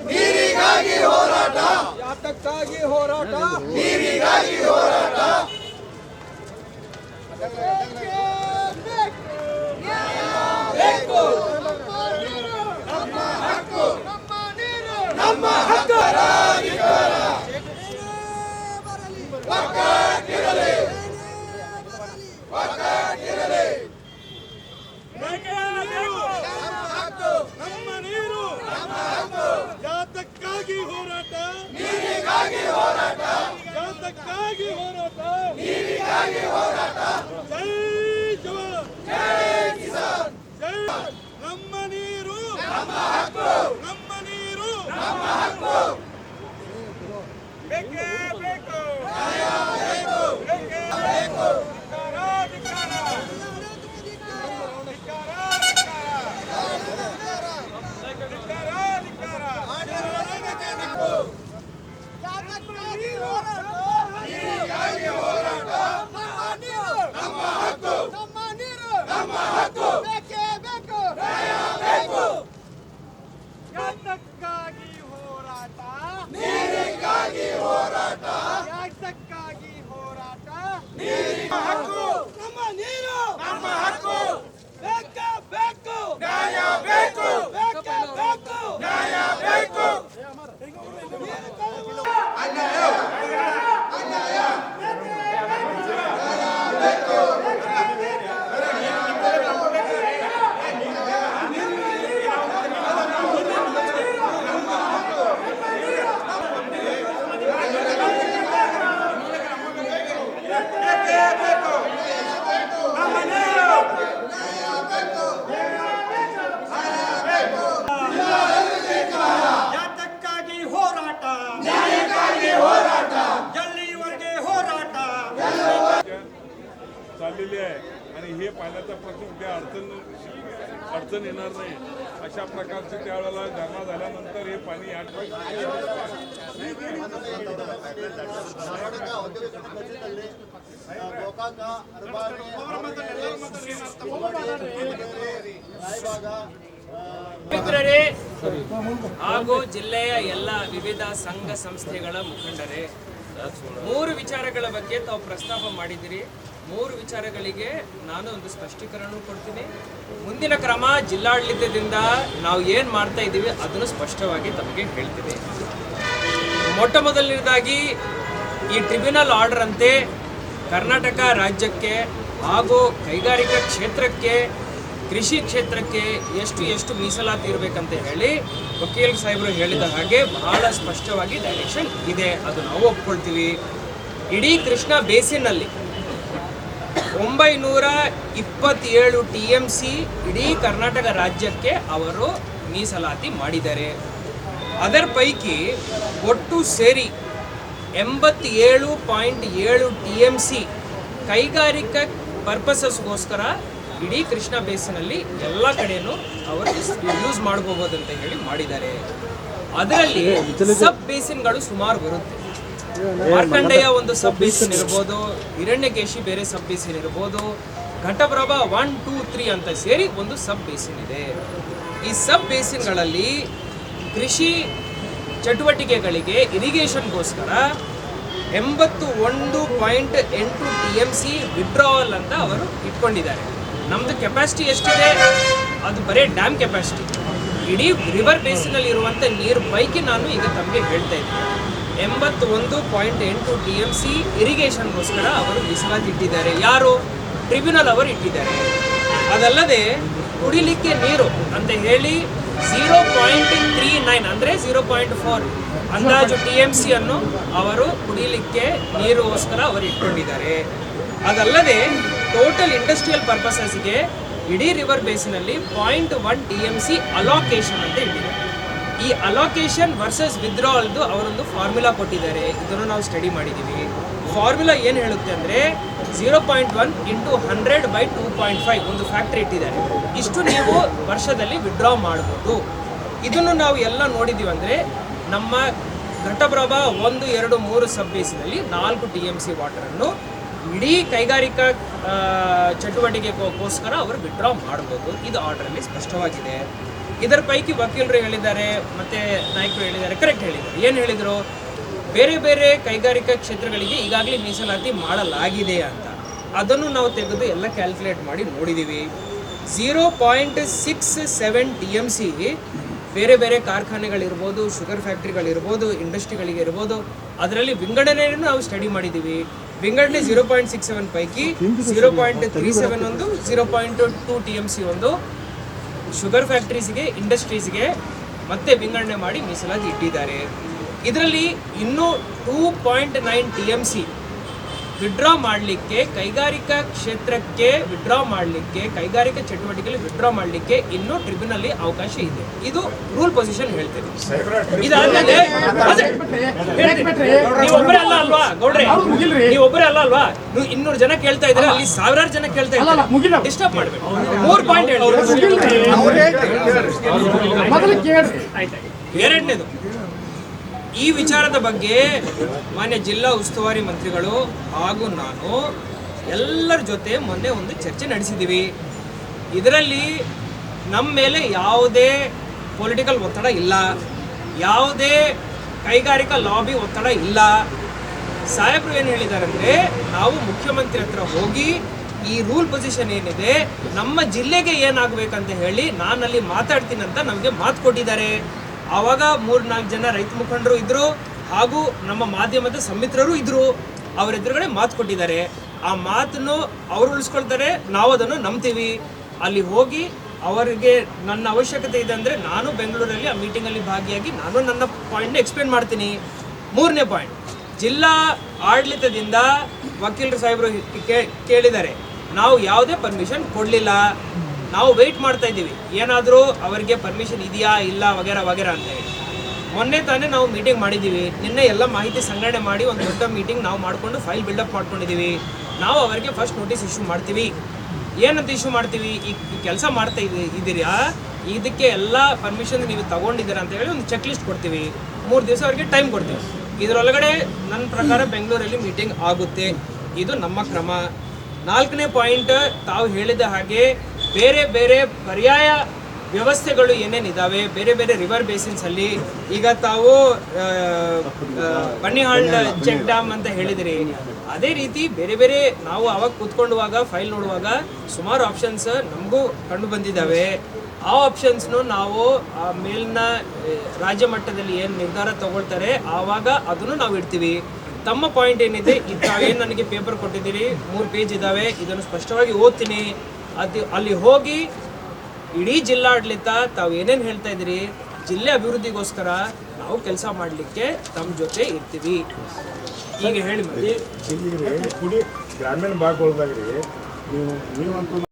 ನೀರಿಗಾಗಿ ಹೋರಾಟ, ಯಾತಕ್ಕಾಗಿ ಹೋರಾಟ, ನೀರಿಗಾಗಿ ಹೋರಾಟ. ಬೇಕು ನಮ್ಮ ಹಕ್ಕು, ನಮ್ಮ ಹಕ್ಕರ ಅಧಿಕಾರ. ಒಗ್ಗಟ್ಟಿರಲಿ, ಒಗ್ಗಟ್ಟಿರಲಿ. ನಮ್ಮ ಹಕ್ಕು, ನಮ್ಮ ನೀರು, ನಮ್ಮ ಹಕ್ಕು. ಯಾತಕ್ಕಾಗಿ ಹೋರಾಟ, ನೀರಿಗಾಗಿ ಹೋರಾಟ, ಯಾತಕ್ಕಾಗಿ ಹೋರಾಟ. ನೀರಿಗಾಗಿ ಹೋರಾಟ. ಜೈ ಜವಾನ್, ಜೈ ಕಿಸಾನ್, ಜೈ. ನಮ್ಮ ನೀರು, ನಮ್ಮ ಹಕ್ಕು, ನಮ್ಮ ನೀರು, ನಮ್ಮ ಹಕ್ಕು. ಬೇಕೇ ಬೇಕು, ನ್ಯಾಯ ಬೇಕು, ಬೇಕೇ ಬೇಕು. ಧಿಕ್ಕಾರ, ಧಿಕ್ಕಾರ. ಧಿಕ್ಕಾರ, ಧಿಕ್ಕಾರ. ಧಿಕ್ಕಾರ, ಧಿಕ್ಕಾರ. ನೀರಿಗಾಗಿ ಹೋರಾಟ, ನಮ್ಮ ಹಕ್ಕು, ನಮ್ಮ ಹಕ್ಕು. ನ್ಯಾಯ ಬೇಕು, ಯಾತಕ್ಕಾಗಿ ಹೋರಾಟ, ನೀರಿಗಾಗಿ ಹೋರಾಟ, ಯಾತಕ್ಕಾಗಿ ಹೋರಾಟ. ನೀರಿನ ಹಕ್ಕು, ನಮ್ಮ ನೀರು, ನಮ್ಮ ಹಕ್ಕು. ಬೇಕೇ ಬೇಕು, ನ್ಯಾಯ ಬೇಕು, ಬೇಕೇ ಬೇಕು. ನ್ಯಾಯ ಬೇಕು. ಅನ್ಯಾಯ, ಅನ್ಯಾಯ. ಯಾತಕ್ಕಾಗಿ ಹೋರಾಟ, ನ್ಯಾಯಕ್ಕಾಗಿ ಹೋರಾಟ, ಎಲ್ಲಿವರೆಗೆ ಹೋರಾಟ. चाललेली आहे आणि हे पाण्याचा प्रश्न उद्या अडचण येणार नाही अशा प्रकारचे त्यावेळेला धरणा झाल्यानंतर हे पाणी या ಮಿತ್ರರೇ ಹಾಗೂ ಜಿಲ್ಲೆಯ ಎಲ್ಲ ವಿವಿಧ ಸಂಘ ಸಂಸ್ಥೆಗಳ ಮುಖಂಡರೇ, 3 ವಿಚಾರಗಳ ಬಗ್ಗೆ ತಾವು ಪ್ರಸ್ತಾಪ ಮಾಡಿದಿರಿ. 3 ವಿಚಾರಗಳಿಗೆ ನಾನು ಒಂದು ಸ್ಪಷ್ಟೀಕರಣ ಕೊಡ್ತೀನಿ. ಮುಂದಿನ ಕ್ರಮ ಜಿಲ್ಲಾಡಳಿತದಿಂದ ನಾವು ಏನು ಮಾಡ್ತಾ ಇದ್ದೀವಿ ಅದನ್ನು ಸ್ಪಷ್ಟವಾಗಿ ತಮಗೆ ಹೇಳ್ತೀನಿ. ಮೊಟ್ಟ ಮೊದಲನೇದಾಗಿ ಈ ಟ್ರಿಬ್ಯುನಲ್ ಆರ್ಡರ್ ಅಂತೆ ಕರ್ನಾಟಕ ರಾಜ್ಯಕ್ಕೆ ಹಾಗೂ ಕೈಗಾರಿಕಾ ಕ್ಷೇತ್ರಕ್ಕೆ, ಕೃಷಿ ಕ್ಷೇತ್ರಕ್ಕೆ ಎಷ್ಟು ಮೀಸಲಾತಿ ಇರಬೇಕಂತ ಹೇಳಿ ವಕೀಲ್ ಸಾಹೇಬರು ಹೇಳಿದ ಹಾಗೆ ಬಹಳ ಸ್ಪಷ್ಟವಾಗಿ ಡೈರೆಕ್ಷನ್ ಇದೆ. ಅದು ನಾವು ಒಪ್ಕೊಳ್ತೀವಿ. ಇಡೀ ಕೃಷ್ಣಾ ಬೇಸಿನ್ನಲ್ಲಿ 927 TMC ಇಡೀ ಕರ್ನಾಟಕ ರಾಜ್ಯಕ್ಕೆ ಅವರು ಮೀಸಲಾತಿ ಮಾಡಿದ್ದಾರೆ. ಅದರ ಪೈಕಿ ಒಟ್ಟು ಸೇರಿ 87.7 TMC ಕೈಗಾರಿಕಾ ಪರ್ಪಸಸ್ಗೋಸ್ಕರ ಇಡೀ ಕೃಷ್ಣಾ ಬೇಸಿನಲ್ಲಿ ಎಲ್ಲ ಕಡೆನೂ ಅವರು ಯೂಸ್ ಮಾಡ್ಕೋಬಹುದು ಅಂತ ಹೇಳಿ ಮಾಡಿದ್ದಾರೆ. ಅದರಲ್ಲಿ ಸಬ್ ಬೇಸಿನ್ಗಳು ಸುಮಾರು ಬರುತ್ತೆ. ಮಾರ್ಕಂಡೆಯ ಒಂದು ಸಬ್ ಬೇಸಿನ್ ಇರ್ಬೋದು, ಹಿರಣ್ಯಕೇಶಿ ಬೇರೆ ಸಬ್ ಬೇಸಿನ್ ಇರ್ಬೋದು, ಘಟಪ್ರಭಾ 1, 2, 3 ಅಂತ ಸೇರಿ ಒಂದು ಸಬ್ ಬೇಸಿನ್ ಇದೆ. ಈ ಸಬ್ ಬೇಸಿನ್ಗಳಲ್ಲಿ ಕೃಷಿ ಚಟುವಟಿಕೆಗಳಿಗೆ ಇರಿಗೇಷನ್ಗೋಸ್ಕರ 81.8 TMC ವಿಡ್ರಾವಲ್ ಅಂತ ಅವರು ಇಟ್ಕೊಂಡಿದ್ದಾರೆ. ನಮ್ಮದು ಕೆಪಾಸಿಟಿ ಎಷ್ಟಿದೆ? ಅದು ಬರೀ ಡ್ಯಾಮ್ ಕೆಪಾಸಿಟಿ. ಇಡೀ ರಿವರ್ ಬೇಸಿನಲ್ಲಿ ಇರುವಂಥ ನೀರು ಪೈಕಿ ನಾನು ಈಗ ತಮಗೆ ಹೇಳ್ತಾ ಇದ್ದೀನಿ. 81.8 TMC ಇರಿಗೇಷನ್ಗೋಸ್ಕರ ಅವರು ಮೀಸಲಾತಿ ಇಟ್ಟಿದ್ದಾರೆ. ಯಾರು? ಟ್ರಿಬ್ಯುನಲ್ ಅವರು ಇಟ್ಟಿದ್ದಾರೆ. ಅದಲ್ಲದೆ ಕುಡಿಲಿಕ್ಕೆ ನೀರು ಅಂತ ಹೇಳಿ 0.39 ಅಂದರೆ 0.4 ಅಂದಾಜು TMC ಅನ್ನು ಅವರು ಕುಡಿಯಲಿಕ್ಕೆ ನೀರಿಗೋಸ್ಕರ ಅವರು ಇಟ್ಕೊಂಡಿದ್ದಾರೆ. ಅದಲ್ಲದೆ ಟೋಟಲ್ ಇಂಡಸ್ಟ್ರಿಯಲ್ ಪರ್ಪಸಸ್ಗೆ ಇಡೀ ರಿವರ್ ಬೇಸಿನಲ್ಲಿ 0.1 TMC ಅಲೋಕೇಶನ್ ಅಂತ ಇಟ್ಟಿದ್ದಾರೆ. ಈ ಅಲೋಕೇಶನ್ ವರ್ಸಸ್ ವಿತ್ಡ್ರಾವಲ್ದು ಅವರೊಂದು ಫಾರ್ಮುಲಾ ಕೊಟ್ಟಿದ್ದಾರೆ. ಇದನ್ನು ನಾವು ಸ್ಟಡಿ ಮಾಡಿದ್ದೀವಿ. ಫಾರ್ಮುಲಾ ಏನು ಹೇಳುತ್ತೆ ಅಂದರೆ 0.1 × 100/2.5 ಒಂದು ಫ್ಯಾಕ್ಟ್ರಿ ಇಟ್ಟಿದ್ದಾರೆ. ಇಷ್ಟು ನೀವು ವರ್ಷದಲ್ಲಿ ವಿಡ್ರಾ ಮಾಡ್ಬೋದು. ಇದನ್ನು ನಾವು ಎಲ್ಲ ನೋಡಿದ್ದೀವಿ. ಅಂದರೆ ನಮ್ಮ ಘಟಪ್ರಭಾ 1, 2, 3 ಸಬ್ ಬೇಸಿನಲ್ಲಿ 4 TMC ವಾಟರನ್ನು ಇಡೀ ಕೈಗಾರಿಕಾ ಚಟುವಟಿಕೆಗೋಸ್ಕರ ಅವರು ವಿಡ್ರಾ ಮಾಡ್ಬೋದು. ಇದು ಆರ್ಡರಲ್ಲಿ ಸ್ಪಷ್ಟವಾಗಿದೆ. ಇದರ ಪೈಕಿ ವಕೀಲರು ಹೇಳಿದ್ದಾರೆ ಮತ್ತೆ ನಾಯಕರು ಹೇಳಿದ್ದಾರೆ, ಕರೆಕ್ಟ್ ಹೇಳಿದ್ದಾರೆ. ಏನು ಹೇಳಿದರು? ಬೇರೆ ಬೇರೆ ಕೈಗಾರಿಕಾ ಕ್ಷೇತ್ರಗಳಿಗೆ ಈಗಾಗಲೇ ಮೀಸಲಾತಿ ಮಾಡಲಾಗಿದೆ ಅಂತ. ಅದನ್ನು ನಾವು ತೆಗೆದು ಎಲ್ಲ ಕ್ಯಾಲ್ಕುಲೇಟ್ ಮಾಡಿ ನೋಡಿದ್ದೀವಿ. 0.67 TMC ಬೇರೆ ಬೇರೆ ಕಾರ್ಖಾನೆಗಳಿರ್ಬೋದು, ಶುಗರ್ ಫ್ಯಾಕ್ಟ್ರಿಗಳಿರ್ಬೋದು, ಇಂಡಸ್ಟ್ರಿಗಳಿಗಿರ್ಬೋದು, ಅದರಲ್ಲಿ ವಿಂಗಡಣೆಯನ್ನು ನಾವು ಸ್ಟಡಿ ಮಾಡಿದ್ದೀವಿ. ವಿಂಗಡಣೆ 0.67 ಪೈಕಿ 0.37 ಒಂದು, 0.2 TMC ಒಂದು ಶುಗರ್ ಫ್ಯಾಕ್ಟ್ರೀಸ್ಗೆ, ಇಂಡಸ್ಟ್ರೀಸ್ಗೆ ಮತ್ತೆ ವಿಂಗಡಣೆ ಮಾಡಿ ಮೀಸಲಾತಿ ಇಟ್ಟಿದ್ದಾರೆ. ಇದರಲ್ಲಿ ಇನ್ನೂ 2.9 TMC ವಿಡ್ರಾ ಮಾಡಲಿಕ್ಕೆ, ಕೈಗಾರಿಕಾ ಕ್ಷೇತ್ರಕ್ಕೆ ವಿಡ್ರಾ ಮಾಡಲಿಕ್ಕೆ, ಕೈಗಾರಿಕಾ ಚಟುವಟಿಕೆಯಲ್ಲಿ ವಿಡ್ರಾ ಮಾಡಲಿಕ್ಕೆ ಇನ್ನೂ ಟ್ರಿಬ್ಯುನಲ್ಲಿ ಅವಕಾಶ ಇದೆ. ಇದು ರೂಲ್ ಪೊಸಿಷನ್ ಹೇಳ್ತೇನೆ. ಇದಾದ್ಮೇಲೆ ನೀವೊಬ್ಬರೇ ಅಲ್ಲ ಅಲ್ವಾ ಗೌಡ್ರೆ, ನೀವೊಬ್ಬರೇ ಅಲ್ಲ ಅಲ್ವಾ, 200 ಜನ ಕೇಳ್ತಾ ಇದ್ರೆ ಅಲ್ಲಿ 1000 ಜನ ಕೇಳ್ತಾ ಇದ್ದಾರೆ. ಡಿಸ್ಟರ್ಬ್ ಮಾಡಬೇಕು. 3 ಪಾಯಿಂಟ್ ಹೇಳ್ತಾರೆ. ಎರಡನೇದು, ಈ ವಿಚಾರದ ಬಗ್ಗೆ ಮಾನ್ಯ ಜಿಲ್ಲಾ ಉಸ್ತುವಾರಿ ಮಂತ್ರಿಗಳು ಹಾಗೂ ನಾನು ಎಲ್ಲರ ಜೊತೆ ಮೊನ್ನೆ ಒಂದು ಚರ್ಚೆ ನಡೆಸಿದ್ದೀವಿ. ಇದರಲ್ಲಿ ನಮ್ಮ ಮೇಲೆ ಯಾವುದೇ ಪೊಲಿಟಿಕಲ್ ಒತ್ತಡ ಇಲ್ಲ, ಯಾವುದೇ ಕೈಗಾರಿಕಾ ಲಾಬಿ ಒತ್ತಡ ಇಲ್ಲ. ಸಾಹೇಬರು ಏನು ಹೇಳಿದ್ದಾರೆ ಅಂದರೆ, ನಾವು ಮುಖ್ಯಮಂತ್ರಿ ಹತ್ರ ಹೋಗಿ ಈ ರೂಲ್ ಪೊಸಿಷನ್ ಏನಿದೆ, ನಮ್ಮ ಜಿಲ್ಲೆಗೆ ಏನಾಗಬೇಕಂತ ಹೇಳಿ ನಾನಲ್ಲಿ ಮಾತಾಡ್ತೀನಿ ಅಂತ ನಮಗೆ ಮಾತು ಕೊಟ್ಟಿದ್ದಾರೆ. ಆವಾಗ 3-4 ಜನ ರೈತ ಮುಖಂಡರು ಇದ್ದರು, ಹಾಗೂ ನಮ್ಮ ಮಾಧ್ಯಮದ ಸಮಿತ್ರರು ಇದ್ದರು. ಅವ್ರ ಎದುರುಗಡೆ ಮಾತು ಕೊಟ್ಟಿದ್ದಾರೆ. ಆ ಮಾತನ್ನು ಅವರು ಉಳಿಸ್ಕೊಳ್ತಾರೆ, ನಾವು ಅದನ್ನು ನಂಬ್ತೀವಿ. ಅಲ್ಲಿ ಹೋಗಿ ಅವರಿಗೆ ನನ್ನ ಅವಶ್ಯಕತೆ ಇದೆ ಅಂದರೆ ನಾನು ಬೆಂಗಳೂರಲ್ಲಿ ಆ ಮೀಟಿಂಗಲ್ಲಿ ಭಾಗಿಯಾಗಿ ನಾನು ನನ್ನ ಪಾಯಿಂಟ್ನ ಎಕ್ಸ್ಪ್ಲೇನ್ ಮಾಡ್ತೀನಿ. 3ನೇ ಪಾಯಿಂಟ್, ಜಿಲ್ಲಾ ಆಡಳಿತದಿಂದ ವಕೀಲರು ಸಾಹೇಬರು ಕೇಳಿದ್ದಾರೆ, ನಾವು ಯಾವುದೇ ಪರ್ಮಿಷನ್ ಕೊಡಲಿಲ್ಲ, ನಾವು ವೆಯ್ಟ್ ಮಾಡ್ತಾ ಇದ್ದೀವಿ ಏನಾದರೂ ಅವರಿಗೆ ಪರ್ಮಿಷನ್ ಇದೆಯಾ ಇಲ್ಲ ವಗೇರ ವಗೇರ ಅಂತ ಹೇಳಿ. ಮೊನ್ನೆ ತಾನೇ ನಾವು ಮೀಟಿಂಗ್ ಮಾಡಿದ್ದೀವಿ. ನಿನ್ನೆ ಎಲ್ಲ ಮಾಹಿತಿ ಸಂಗ್ರಹಣೆ ಮಾಡಿ ಒಂದು ದೊಡ್ಡ ಮೀಟಿಂಗ್ ನಾವು ಮಾಡಿಕೊಂಡು ಫೈಲ್ ಬಿಲ್ಡಪ್ ಮಾಡ್ಕೊಂಡಿದ್ದೀವಿ. ನಾವು ಅವರಿಗೆ ಫಸ್ಟ್ ನೋಟಿಸ್ ಇಶ್ಯೂ ಮಾಡ್ತೀವಿ. ಏನಂತ ಇಶ್ಯೂ ಮಾಡ್ತೀವಿ? ಈ ಕೆಲಸ ಮಾಡ್ತಾ ಇದ್ದೀರಾ, ಇದಕ್ಕೆ ಎಲ್ಲ ಪರ್ಮಿಷನ್ ನೀವು ತಗೊಂಡಿದ್ದೀರಾ ಅಂತ ಹೇಳಿ ಒಂದು ಚೆಕ್ ಲಿಸ್ಟ್ ಕೊಡ್ತೀವಿ. 3 ದಿವಸ ಅವರಿಗೆ ಟೈಮ್ ಕೊಡ್ತೀವಿ. ಇದರೊಳಗಡೆ ನನ್ನ ಪ್ರಕಾರ ಬೆಂಗಳೂರಲ್ಲಿ ಮೀಟಿಂಗ್ ಆಗುತ್ತೆ. ಇದು ನಮ್ಮ ಕ್ರಮ. 4ನೇ ಪಾಯಿಂಟ್, ತಾವು ಹೇಳಿದ ಹಾಗೆ ಬೇರೆ ಬೇರೆ ಪರ್ಯಾಯ ವ್ಯವಸ್ಥೆಗಳು ಏನೇನಿದ್ದಾವೆ ಬೇರೆ ಬೇರೆ ರಿವರ್ ಬೇಸಿನ್ಸಲ್ಲಿ, ಈಗ ತಾವು ಬನ್ನಿಹಾಳ್ ಚೆಕ್ ಡ್ಯಾಮ್ ಅಂತ ಹೇಳಿದಿರಿ, ಅದೇ ರೀತಿ ಬೇರೆ ಬೇರೆ ನಾವು ಅವಾಗ ಕೂತ್ಕೊಂಡುವಾಗ ಫೈಲ್ ನೋಡುವಾಗ ಸುಮಾರು ಆಪ್ಷನ್ಸ್ ನಮಗೂ ಕಂಡು ಬಂದಿದ್ದಾವೆ. ಆ ಆಪ್ಷನ್ಸ್ನು ನಾವು ಆ ಮೇಲಿನ ರಾಜ್ಯ ಮಟ್ಟದಲ್ಲಿ ಏನು ನಿರ್ಧಾರ ತಗೊಳ್ತಾರೆ ಆವಾಗ ಅದನ್ನು ನಾವು ಇಡ್ತೀವಿ. ತಮ್ಮ ಪಾಯಿಂಟ್ ಏನಿದೆ, ಏನು ನನಗೆ ಪೇಪರ್ ಕೊಟ್ಟಿದ್ದೀರಿ, 3 ಪೇಜ್ ಇದ್ದಾವೆ, ಇದನ್ನು ಸ್ಪಷ್ಟವಾಗಿ ಓದ್ತೀನಿ. ಅಲ್ಲಿ ಹೋಗಿ ಇಡೀ ಜಿಲ್ಲಾಡಳಿತ ತಾವು ಏನೇನು ಹೇಳ್ತಾ ಇದ್ದೀರಿ, ಜಿಲ್ಲೆ ಅಭಿವೃದ್ಧಿಗೋಸ್ಕರ ನಾವು ಕೆಲಸ ಮಾಡಲಿಕ್ಕೆ ತಮ್ಮ ಜೊತೆ ಇರ್ತೀವಿ. ಈಗ ಹೇಳಿ ಜಿಲ್ಲೆಗೆ ಕುಡಿ ಗ್ರಾಮೀಣ ಭಾಗಗಳದಾಗ್ರಿ ನೀವಂತೂ